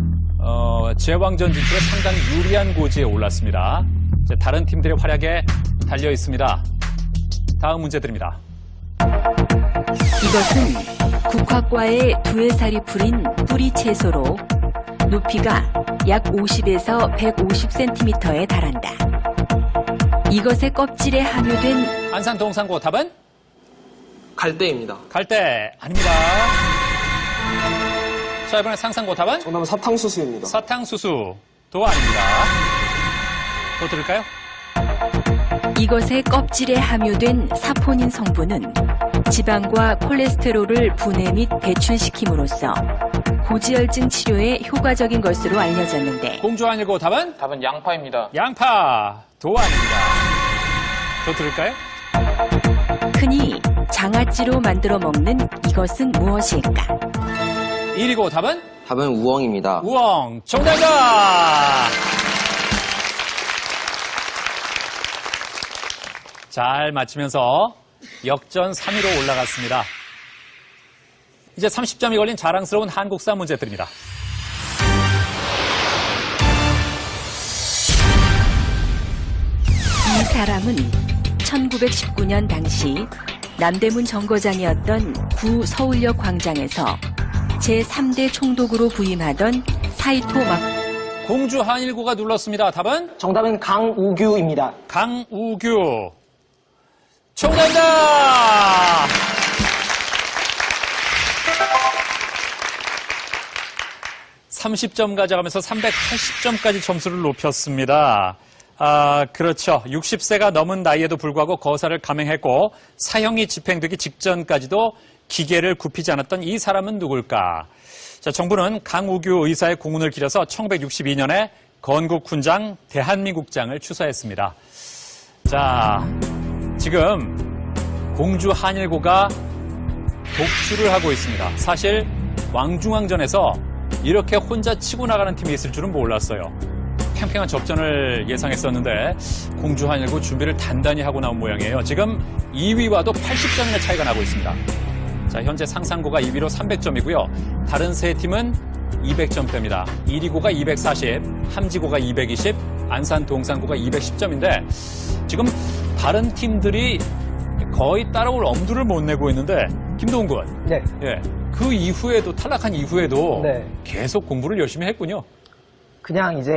제왕전 진출에 상당히 유리한 고지에 올랐습니다. 이제 다른 팀들의 활약에 달려 있습니다. 다음 문제 드립니다. 이것은 국화과의 두해살이 풀인 뿌리 채소로 높이가 약 50에서 150cm에 달한다. 이것의 껍질에 함유된 안산 동산고 답은? 갈대입니다. 갈대 아닙니다. 자, 이번에 상상고 답은? 정답은 사탕수수입니다. 사탕수수도 아닙니다. 또 들을까요? 이것의 껍질에 함유된 사포닌 성분은 지방과 콜레스테롤을 분해 및 배출시킴으로써 고지혈증 치료에 효과적인 것으로 알려졌는데 공주 아니고 답은? 답은 양파입니다. 양파도 아닙니다. 또 들을까요? 흔히 장아찌로 만들어 먹는 이것은 무엇일까? 1이고 답은? 답은 우엉입니다. 우엉 정답입니다. 잘 맞히면서 역전 3위로 올라갔습니다. 이제 30점이 걸린 자랑스러운 한국사 문제 드립니다. 이 사람은 1919년 당시 남대문 정거장이었던 구 서울역 광장에서 제3대 총독으로 부임하던 사이토 막 공주 한일구가 눌렀습니다. 답은? 정답은 강우규입니다. 강우규. 정답입니다! 30점 가져가면서 380점까지 점수를 높였습니다. 그렇죠. 60세가 넘은 나이에도 불구하고 거사를 감행했고 사형이 집행되기 직전까지도 기계를 굽히지 않았던 이 사람은 누굴까? 자, 정부는 강우규 의사의 공훈을 기려서 1962년에 건국훈장 대한민국장을 추서했습니다. 자, 지금 공주 한일고가 독주를 하고 있습니다. 사실 왕중왕전에서 이렇게 혼자 치고 나가는 팀이 있을 줄은 몰랐어요. 팽팽한 접전을 예상했었는데 공주 한일고 준비를 단단히 하고 나온 모양이에요. 지금 2위와도 80점이나 차이가 나고 있습니다. 자, 현재 상상고가 2위로 300점이고요. 다른 세 팀은 200점대입니다. 1위고가 240, 함지고가 220, 안산 동산고가 210점인데 지금 다른 팀들이 거의 따라올 엄두를 못 내고 있는데 김동훈 군. 네. 예. 그 이후에도 탈락한 이후에도 네. 계속 공부를 열심히 했군요. 그냥 이제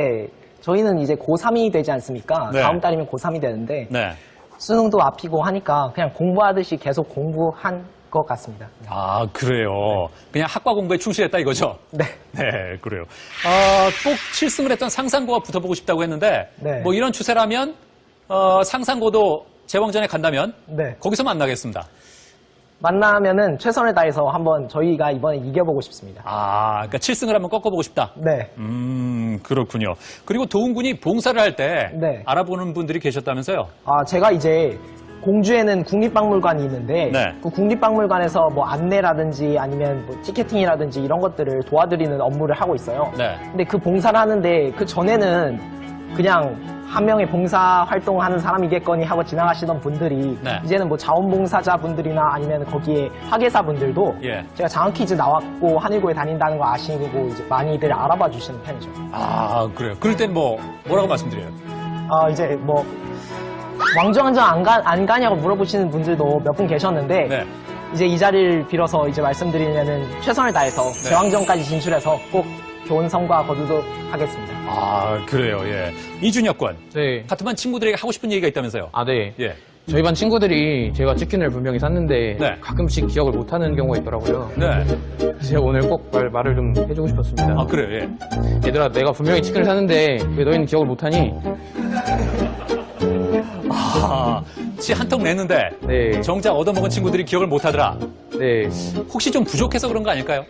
저희는 이제 고3이 되지 않습니까? 네. 다음 달이면 고3이 되는데 네. 수능도 앞이고 하니까 그냥 공부하듯이 계속 공부한 것 같습니다. 아, 그래요. 그냥 학과 공부에 충실했다 이거죠? 네. 네, 그래요. 꼭 7승을 했던 상상고와 붙어보고 싶다고 했는데 네. 뭐 이런 추세라면 상상고도 제왕전에 간다면 네. 거기서 만나겠습니다. 만나면은 최선을 다해서 한번 저희가 이번에 이겨보고 싶습니다. 아, 그러니까 7승을 한번 꺾어보고 싶다? 네. 그렇군요. 그리고 도훈 군이 봉사를 할 때 네. 알아보는 분들이 계셨다면서요? 제가 이제 공주에는 국립박물관이 있는데 네. 그 국립박물관에서 뭐 안내라든지 아니면 뭐 티켓팅이라든지 이런 것들을 도와드리는 업무를 하고 있어요. 네. 근데 그 봉사를 하는데 그 전에는 그냥 한 명의 봉사 활동을 하는 사람이겠거니 하고 지나가시던 분들이 네. 이제는 뭐 자원봉사자분들이나 아니면 거기에 화계사분들도 예. 제가 장학 퀴즈 나왔고 한일고에 다닌다는 거 아시고 이제 많이들 알아봐 주시는 편이죠. 아, 그래요. 그럴 땐 뭐라고 말씀드려요? 이제 뭐 왕중왕전 안 가냐고 물어보시는 분들도 몇 분 계셨는데 네. 이제 이 자리를 빌어서 이제 말씀드리면은 최선을 다해서 네. 제왕전까지 진출해서 꼭 좋은 성과 거두도록 하겠습니다. 아, 그래요. 예. 이준혁 군. 네. 같은 반 친구들에게 하고 싶은 얘기가 있다면서요? 아, 네. 예. 저희 반 친구들이 제가 치킨을 분명히 샀는데 네. 가끔씩 기억을 못하는 경우가 있더라고요. 네. 제가 오늘 꼭 말을 좀 해주고 싶었습니다. 아, 그래요. 예. 얘들아, 내가 분명히 치킨을 샀는데 왜 너희는 기억을 못하니? 치 한턱 냈는데 네. 정작 얻어먹은 친구들이 기억을 못하더라. 네. 혹시 좀 부족해서 그런 거 아닐까요?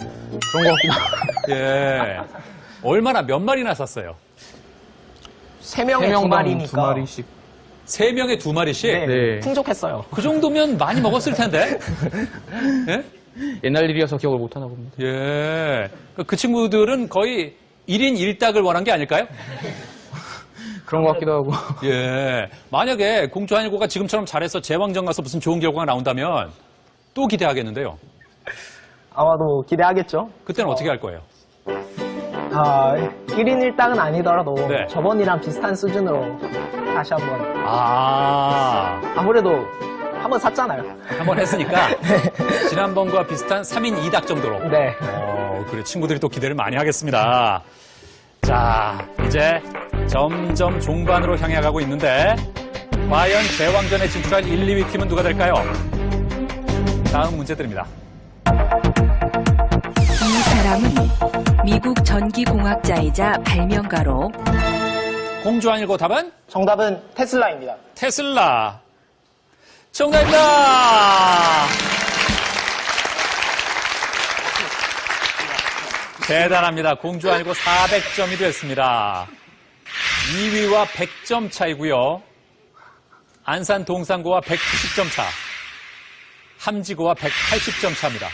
그런 것 같기도 하고. 예. 얼마나 몇 마리나 샀어요? 3명에 2마리니까. 2마리씩. 3명에 2마리씩? 네, 네. 풍족했어요. 그 정도면 많이 먹었을 텐데? 예? 옛날 일이어서 기억을 못하나 봅니다. 예. 그 친구들은 거의 1인 1닭을 원한 게 아닐까요? 그런 것 같기도 하고. 예. 만약에 공주 한일고가 지금처럼 잘해서 제왕전 가서 무슨 좋은 결과가 나온다면 또 기대하겠는데요. 아마도 기대하겠죠. 그때는 어떻게 할 거예요? 1인 1당은 아니더라도 네. 저번이랑 비슷한 수준으로 다시 한번 아무래도 한번 샀잖아요. 한번 했으니까 지난번과 비슷한 3인 2닭 정도로. 네. 그래 친구들이 또 기대를 많이 하겠습니다. 자, 이제 점점 종반으로 향해 가고 있는데 과연 제왕전에 진출할 1, 2위 팀은 누가 될까요? 다음 문제 드립니다. 이 사람은 미국 전기공학자이자 발명가로 공주 아니고 답은? 정답은 테슬라입니다. 테슬라. 정답입니다. 대단합니다. 공주 아니고 400점이 됐습니다. 2위와 100점 차이고요. 안산 동산고와 190점 차. 함지고와 180점 차입니다.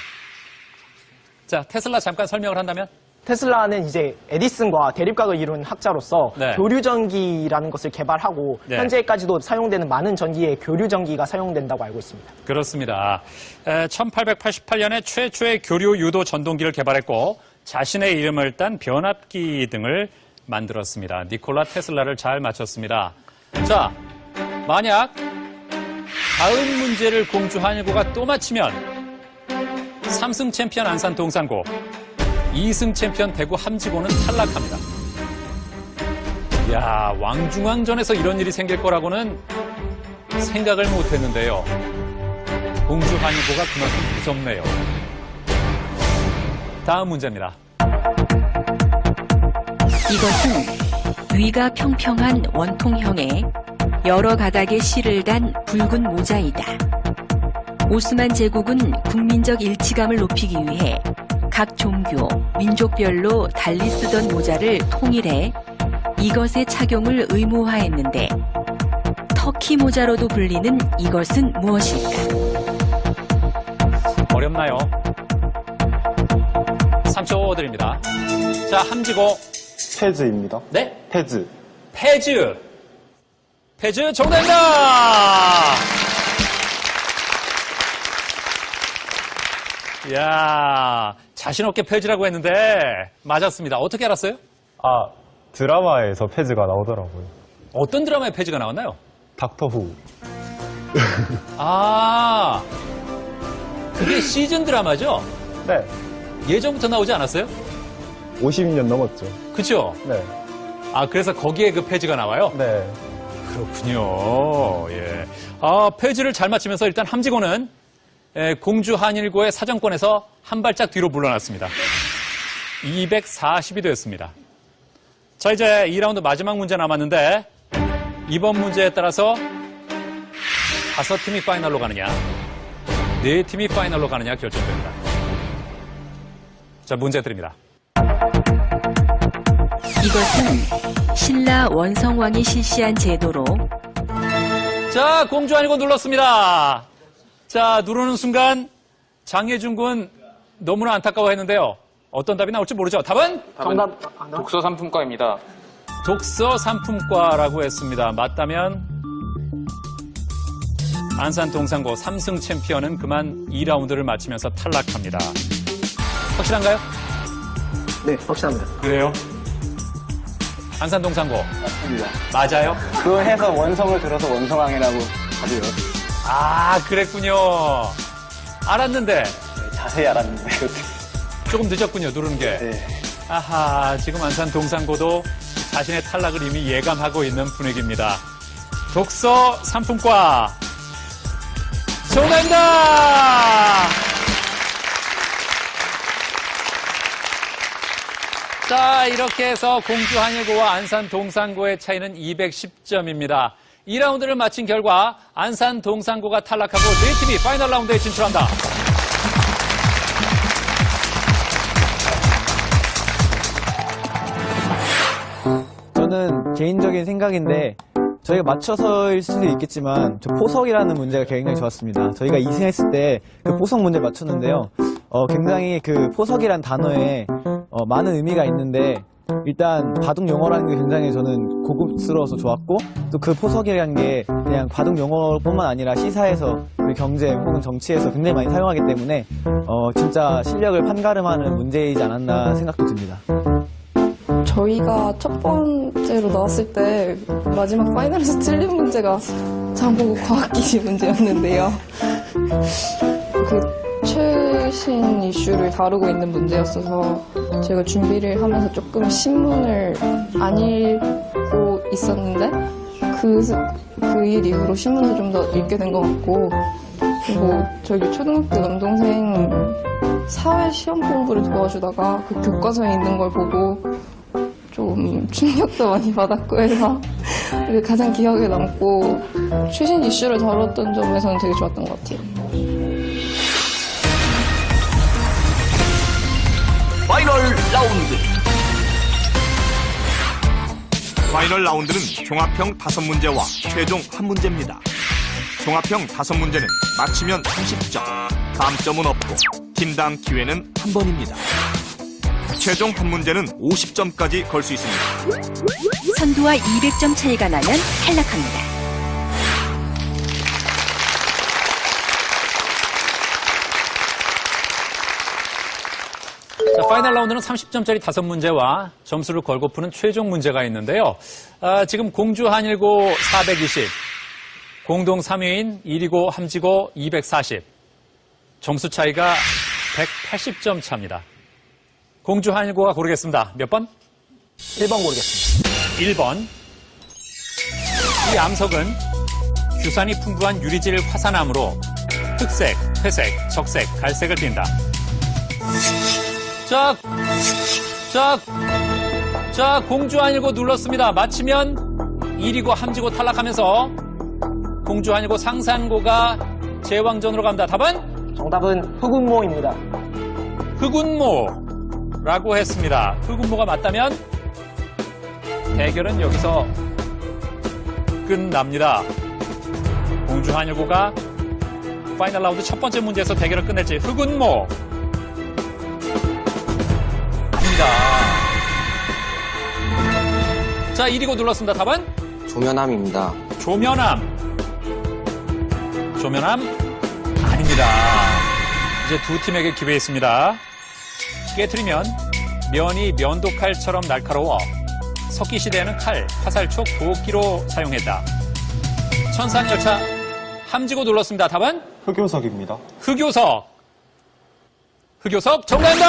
자, 테슬라 잠깐 설명을 한다면? 테슬라는 이제 에디슨과 대립각을 이룬 학자로서 네. 교류전기라는 것을 개발하고 네. 현재까지도 사용되는 많은 전기에 교류전기가 사용된다고 알고 있습니다. 그렇습니다. 1888년에 최초의 교류 유도 전동기를 개발했고 자신의 이름을 딴 변압기 등을 만들었습니다. 니콜라 테슬라를 잘 맞췄습니다. 자, 만약 다음 문제를 공주 한일고가 또 맞히면 3승 챔피언 안산 동산고, 2승 챔피언 대구 함지고는 탈락합니다. 이야, 왕중왕전에서 이런 일이 생길 거라고는 생각을 못했는데요. 공주 한일고가 그만큼 무섭네요. 다음 문제입니다. 이것은 위가 평평한 원통형의 여러 가닥의 실을 단 붉은 모자이다. 오스만 제국은 국민적 일치감을 높이기 위해 각 종교, 민족별로 달리 쓰던 모자를 통일해 이것의 착용을 의무화했는데 터키 모자로도 불리는 이것은 무엇일까? 어렵나요? 3초 드립니다. 자, 함지고. 페즈입니다. 네? 페즈. 페즈. 페즈 정답입니다! 이야, 자신 없게 페즈라고 했는데 맞았습니다. 어떻게 알았어요? 아, 드라마에서 페즈가 나오더라고요. 어떤 드라마에 페즈가 나왔나요? 닥터 후. 아, 그게 시즌 드라마죠? 네. 예전부터 나오지 않았어요? 50년 넘었죠. 그쵸? 네. 아, 그래서 거기에 그 페즈가 나와요? 네. 그렇군요. 예. 아, 페즈를 잘 맞추면서 일단 함지고는 공주 한일고의 사정권에서 한 발짝 뒤로 물러났습니다. 240이 되었습니다. 자, 이제 2라운드 마지막 문제 남았는데 이번 문제에 따라서 5팀이 파이널로 가느냐 4팀이 파이널로 가느냐 결정됩니다. 자, 문제 드립니다. 이것은 신라 원성왕이 실시한 제도로 자, 공주 아니고 눌렀습니다. 자, 누르는 순간 장혜준 군 너무나 안타까워했는데요. 어떤 답이 나올지 모르죠. 답은? 정답 독서 상품과입니다. 독서 상품과라고 했습니다. 맞다면 안산 동산고 3승 챔피언은 그만 2라운드를 마치면서 탈락합니다. 확실한가요? 네, 확실합니다. 그래요? 안산 동산고 맞습니다. 맞아요? 그거 해서 원성을 들어서 원성왕이라고 다들 아, 그랬군요. 알았는데 자세히 알았는데 조금 늦었군요, 누르는 게. 네. 아하, 지금 안산 동산고도 자신의 탈락을 이미 예감하고 있는 분위기입니다. 독서 상품과 정답입니다! 자, 이렇게 해서 공주 한일고와 안산 동산고의 차이는 210점입니다. 2라운드를 마친 결과 안산 동산고가 탈락하고 4팀이 파이널 라운드에 진출한다. 저는 개인적인 생각인데 저희가 맞춰서일 수도 있겠지만 저 포석이라는 문제가 굉장히 좋았습니다. 저희가 2승했을 때 그 포석 문제를 맞췄는데요. 굉장히 그 포석이란 단어에 많은 의미가 있는데 일단 바둑 용어라는 게 굉장히 저는 고급스러워서 좋았고 또 그 포석이라는 게 그냥 바둑 용어뿐만 아니라 시사에서 우리 경제 혹은 정치에서 굉장히 많이 사용하기 때문에 진짜 실력을 판가름하는 문제이지 않았나 생각도 듭니다. 저희가 첫 번째로 나왔을 때 마지막 파이널에서 틀린 문제가 장보고 과학기술 문제였는데요. 그 최신 이슈를 다루고 있는 문제였어서 제가 준비를 하면서 조금 신문을 안 읽고 있었는데 그 일 이후로 신문을 좀 더 읽게 된 것 같고 그리고 저기 초등학교 남동생 사회 시험 공부를 도와주다가 그 교과서에 있는 걸 보고 좀 충격도 많이 받았고 해서 가장 기억에 남고 최신 이슈를 다뤘던 점에서는 되게 좋았던 것 같아요. 파이널 라운드. 파이널 라운드는 종합형 5문제와 최종 1문제입니다. 종합형 5문제는 맞히면 30점, 감점은 없고 팀당 기회는 1번입니다. 최종 1문제는 50점까지 걸 수 있습니다. 선두와 200점 차이가 나면 탈락합니다. 자, 파이널 라운드는 30점짜리 5문제와 점수를 걸고 푸는 최종 문제가 있는데요. 지금 공주 한일고 420, 공동 3위인 이리고 함지고 240, 점수 차이가 180점 차입니다. 공주 한일고가 고르겠습니다. 몇 번? 1번 고르겠습니다. 1번. 이 암석은 규산이 풍부한 유리질 화산암으로 흑색, 회색, 적색, 갈색을 띈다. 자, 공주 한일고 눌렀습니다. 맞히면 이리고 함지고 탈락하면서 공주 한일고 상산고가 제왕전으로 갑니다. 답은? 정답은 흑운모입니다. 흑운모라고 했습니다. 흑운모가 맞다면 대결은 여기서 끝납니다. 공주 한일고가 파이널 라운드 첫 번째 문제에서 대결을 끝낼지 흑운모 아닙니다. 자, 이리고 눌렀습니다. 답은? 조면암입니다. 조면암 아닙니다. 이제 두 팀에게 기회 있습니다. 깨트리면 면이 면도칼처럼 날카로워 석기 시대에는 칼, 화살촉, 도끼로 사용했다. 천산열차 함지고 눌렀습니다. 답은? 흑요석입니다. 흑요석 정답입니다.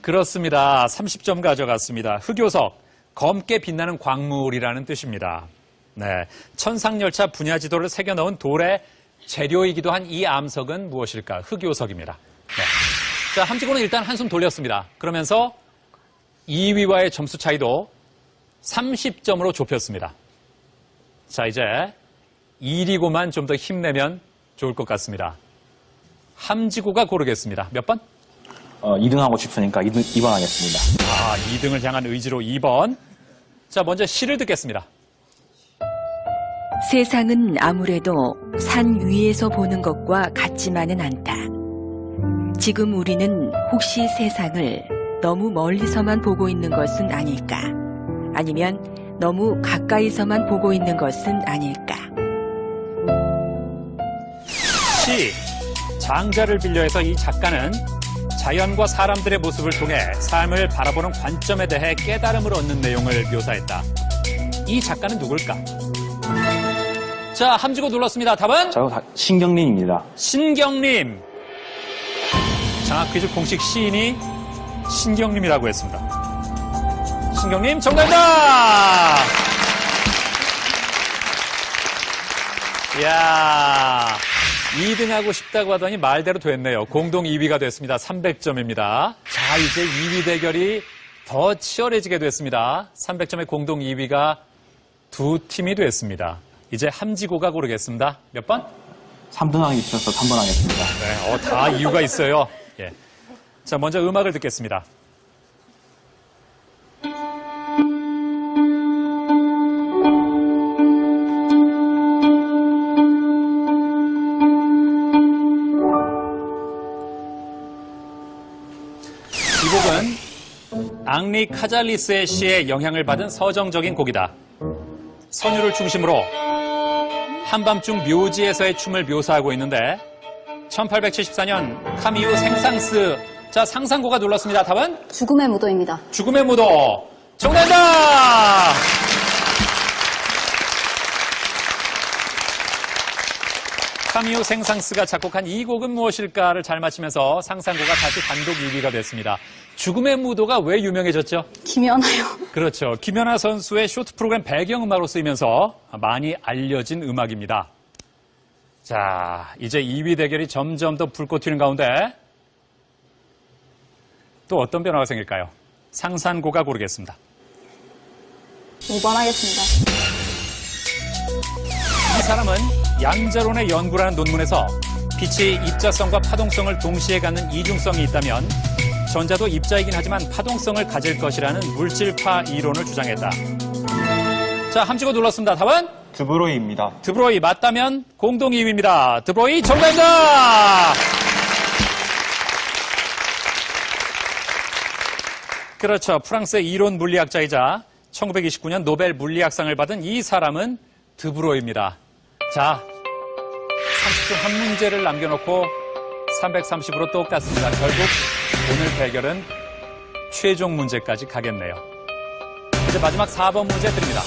그렇습니다. 30점 가져갔습니다. 흑요석, 검게 빛나는 광물이라는 뜻입니다. 네, 천상열차 분야지도를 새겨넣은 돌의 재료이기도 한 이 암석은 무엇일까? 흑요석입니다. 네. 자, 함지고는 일단 한숨 돌렸습니다. 그러면서 2위와의 점수 차이도 30점으로 좁혔습니다. 자, 이제 1위고만 좀 더 힘내면 좋을 것 같습니다. 함지고가 고르겠습니다. 몇 번? 2등 하고 싶으니까 2번 하겠습니다. 2등을 향한 의지로 2번. 자, 먼저 시를 듣겠습니다. 세상은 아무래도 산 위에서 보는 것과 같지만은 않다. 지금 우리는 혹시 세상을 너무 멀리서만 보고 있는 것은 아닐까? 아니면 너무 가까이서만 보고 있는 것은 아닐까? 시, 장자를 빌려해서 이 작가는 자연과 사람들의 모습을 통해 삶을 바라보는 관점에 대해 깨달음을 얻는 내용을 묘사했다. 이 작가는 누굴까? 자, 함지고 눌렀습니다. 답은? 신경림입니다. 신경림. 장학 퀴즈 공식 시인이 신경림이라고 했습니다. 신경림 정답이다! 이야, 2등 하고 싶다고 하더니 말대로 됐네요. 공동 2위가 됐습니다. 300점입니다. 자, 이제 2위 대결이 더 치열해지게 됐습니다. 300점의 공동 2위가 두 팀이 됐습니다. 이제 함지고가 고르겠습니다. 몇 번? 3등 하기 싫어서 3번 하겠습니다. 네, 다 이유가 있어요. 예. 자, 먼저 음악을 듣겠습니다. 이 곡은 앙리 카잘리스의 시에 영향을 받은 서정적인 곡이다. 선율을 중심으로 한밤중 묘지에서의 춤을 묘사하고 있는데 1874년 카미유 생상스. 자, 상상고가 눌렀습니다. 답은? 죽음의 무도입니다. 죽음의 무도. 정답이다! 카미오 생상스가 작곡한 이 곡은 무엇일까를 잘 맞히면서 상상고가 다시 단독 1위가 됐습니다. 죽음의 무도가 왜 유명해졌죠? 김연아요. 그렇죠. 김연아 선수의 쇼트 프로그램 배경음악으로 쓰이면서 많이 알려진 음악입니다. 자, 이제 2위 대결이 점점 더 불꽃 튀는 가운데 또 어떤 변화가 생길까요? 상산고가 고르겠습니다. 5번 하겠습니다. 이 사람은 양자론의 연구라는 논문에서 빛이 입자성과 파동성을 동시에 갖는 이중성이 있다면 전자도 입자이긴 하지만 파동성을 가질 것이라는 물질파 이론을 주장했다. 자, 함치고 눌렀습니다. 답은? 드브로이입니다. 드브로이 맞다면 공동 2위입니다. 드브로이 정답입니다. 그렇죠. 프랑스의 이론 물리학자이자 1929년 노벨 물리학상을 받은 이 사람은 드브로이입니다. 자, 30중 한 문제를 남겨놓고 330으로 똑같습니다. 결국 오늘 대결은 최종 문제까지 가겠네요. 이제 마지막 4번 문제 드립니다.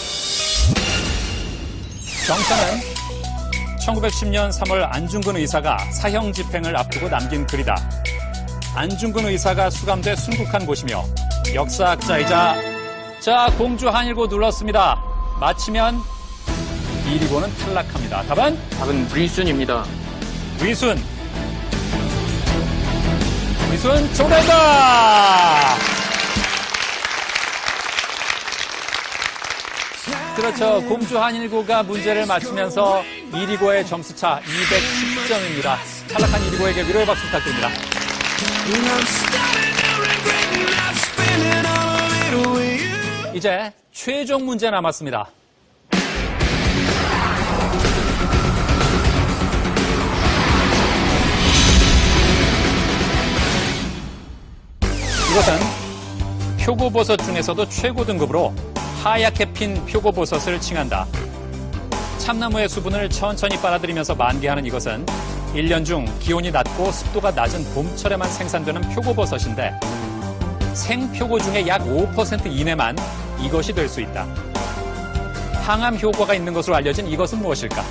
경찰은 1910년 3월 안중근 의사가 사형 집행을 앞두고 남긴 글이다. 안중근 의사가 수감돼 순국한 곳이며 역사학자이자 자, 공주 한일고 눌렀습니다. 맞히면 이리고는 탈락합니다. 답은? 답은 리순입니다. 리순. 리순 정답입니다. 그렇죠. 공주 한일고가 문제를 맞히면서 이리고의 점수차 210점입니다. 탈락한 이리고에게 위로의 박수 부탁드립니다. 이제 최종 문제 남았습니다. 이것은 표고버섯 중에서도 최고 등급으로 하얗게 핀 표고버섯을 칭한다. 참나무의 수분을 천천히 빨아들이면서 만개하는 이것은 1년 중 기온이 낮고 습도가 낮은 봄철에만 생산되는 표고버섯인데 생표고 중에 약 5% 이내만 이것이 될 수 있다. 항암 효과가 있는 것으로 알려진 이것은 무엇일까?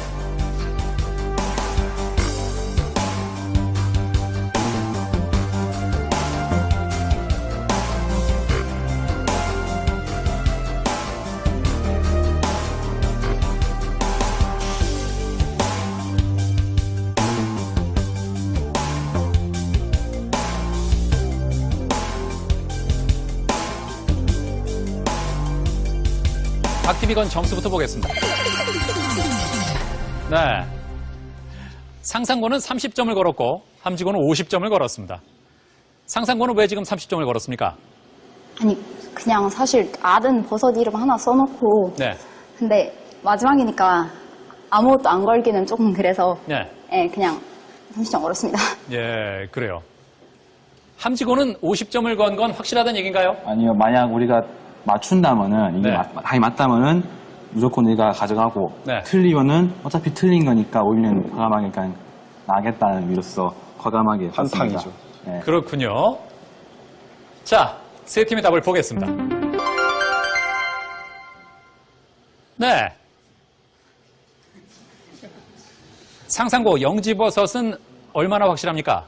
박TV건 점수부터 보겠습니다. 네. 상상고는 30점을 걸었고 함지고는 50점을 걸었습니다. 상상고는 왜 지금 30점을 걸었습니까? 아니, 그냥 사실 아는 버섯 이름 하나 써놓고. 네. 근데 마지막이니까 아무것도 안 걸기는 조금 그래서. 네. 예, 그냥 30점 걸었습니다. 예, 그래요. 함지고는 50점을 건 건 확실하다는 얘기인가요? 아니요. 만약 우리가 맞춘다면은 이게 네. 많이 맞다면은 무조건 우리가 가져가고 틀리면은 어차피 틀린 거니까 우리는 과감하게 그냥 나겠다는 의미로서 과감하게 한탕이죠. 네. 그렇군요. 자, 세 팀의 답을 보겠습니다. 네. 상상고 영지버섯은 얼마나 확실합니까?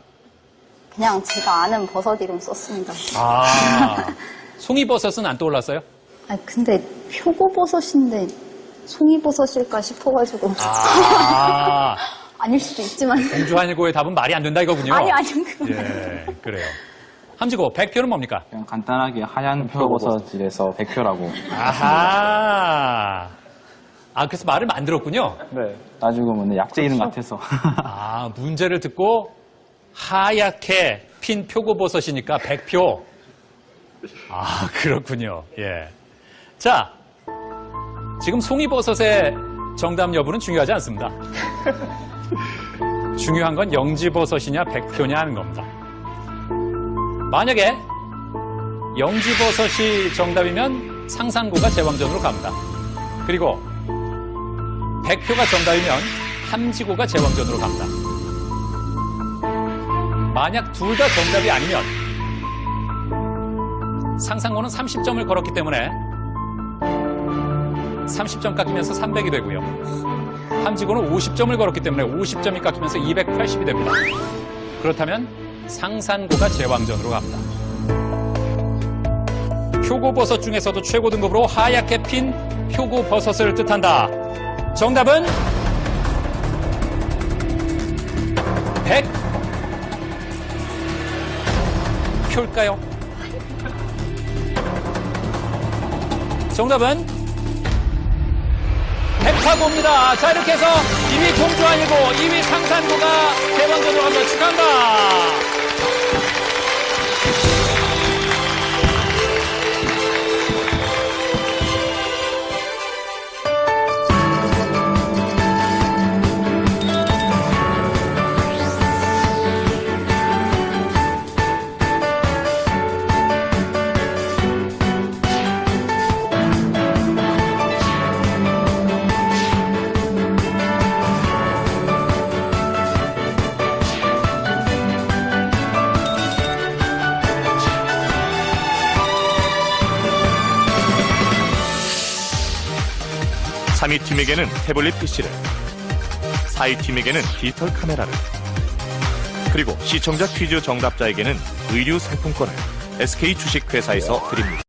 그냥 제가 아는 버섯 이름 썼습니다. 아, 송이버섯은 안 떠올랐어요? 아니, 근데 표고버섯인데 송이버섯일까 싶어가지고. 아. 아닐 수도 있지만. 공주 한일고의 답은 말이 안 된다 이거군요. 아니요. 예, 그래요. 함지고, 백표는 뭡니까? 그냥 간단하게 하얀 표고버섯이라서 백표라고. 아하. 아, 그래서 말을 만들었군요? 네. 나중에 보면 약재 이름 같아서. 아, 문제를 듣고 하얗게 핀 표고버섯이니까 백표. 아, 그렇군요. 예. 자, 지금 송이버섯의 정답 여부는 중요하지 않습니다. 중요한 건 영지버섯이냐 백표냐 하는 겁니다. 만약에 영지버섯이 정답이면 상상고가 제왕전으로 갑니다. 그리고 백표가 정답이면 함지고가 제왕전으로 갑니다. 만약 둘 다 정답이 아니면 상상고는 30점을 걸었기 때문에 30점 깎이면서 300이 되고요. 함지고는 50점을 걸었기 때문에 50점이 깎이면서 280이 됩니다. 그렇다면 상산고가 제왕전으로 갑니다. 표고버섯 중에서도 최고 등급으로 하얗게 핀 표고버섯을 뜻한다. 정답은 100표일까요? 정답은 100화고입니다. 자, 이렇게 해서 2위 동주안이고 2위 상산고가 대왕전으로 갑니다. 축하합니다. (3위) 팀에게는 태블릿 PC를, (4위) 팀에게는 디지털 카메라를, 그리고 시청자 퀴즈 정답자에게는 의류 상품권을 SK 주식회사에서 드립니다.